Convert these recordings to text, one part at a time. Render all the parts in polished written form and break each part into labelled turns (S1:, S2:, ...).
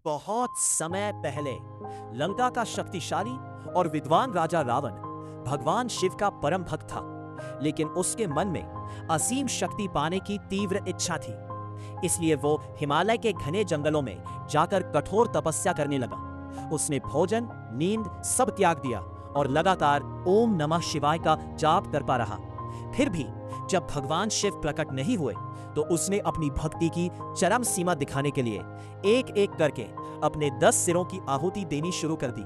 S1: बहुत समय पहले लंका का शक्तिशाली और विद्वान राजा रावण भगवान शिव का परम भक्त था, लेकिन उसके मन में असीम शक्ति पाने की तीव्र इच्छा थी। इसलिए वो हिमालय के घने जंगलों में जाकर कठोर तपस्या करने लगा। उसने भोजन, नींद सब त्याग दिया और लगातार ओम नमः शिवाय का जाप करता रहा। फिर भी जब भगवान शिव प्रकट नहीं हुए तो उसने अपनी भक्ति की चरम सीमा दिखाने के लिए एक एक करके अपने 10 सिरों की आहुति देनी शुरू कर दी।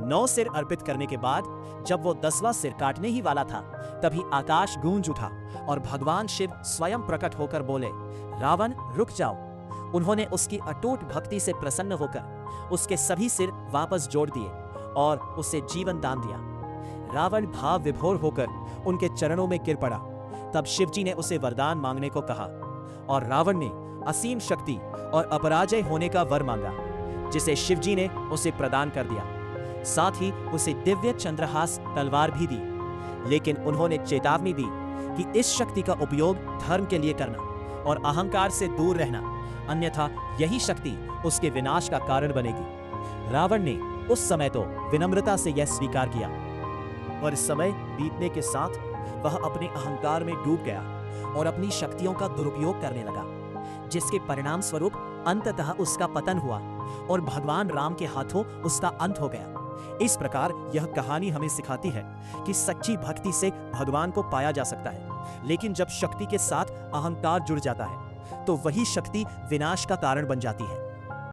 S1: 9 सिर अर्पित करने के बाद जब वो 10वां सिर काटने ही वाला था, तभी आकाश गूंज उठा और भगवान शिव स्वयं प्रकट होकर बोले, रावण रुक जाओ। उन्होंने उसकी अटूट भक्ति से प्रसन्न होकर उसके सभी सिर वापस जोड़ दिए और उसे जीवन दान दिया। रावण भाव विभोर होकर उनके चरणों में गिर पड़ा। तब शिवजी ने उसे वरदान मांगने को कहा और रावण ने असीम शक्ति और अपराजय होने का वर मांगा, जिसे शिवजी ने उसे प्रदान कर दिया। साथ ही उसे दिव्य चंद्रहास तलवार भी दी, लेकिन उन्होंने चेतावनी दी कि इस शक्ति का उपयोग धर्म के लिए करना और अहंकार से दूर रहना, अन्यथा यही शक्ति उसके विनाश का कारण बनेगी। रावण ने उस समय तो विनम्रता से यह स्वीकार किया, पर समय बीतने के साथ वह अपने अहंकार में डूब गया और अपनी शक्तियों का दुरुपयोग करने लगा, जिसके परिणाम स्वरूप अंततः उसका पतन हुआ और भगवान राम के हाथों उसका अंत हो गया। इस प्रकार यह कहानी हमें सिखाती है कि सच्ची भक्ति से भगवान को पाया जा सकता है, लेकिन जब शक्ति के साथ अहंकार जुड़ जाता है तो वही शक्ति विनाश का कारण बन जाती है।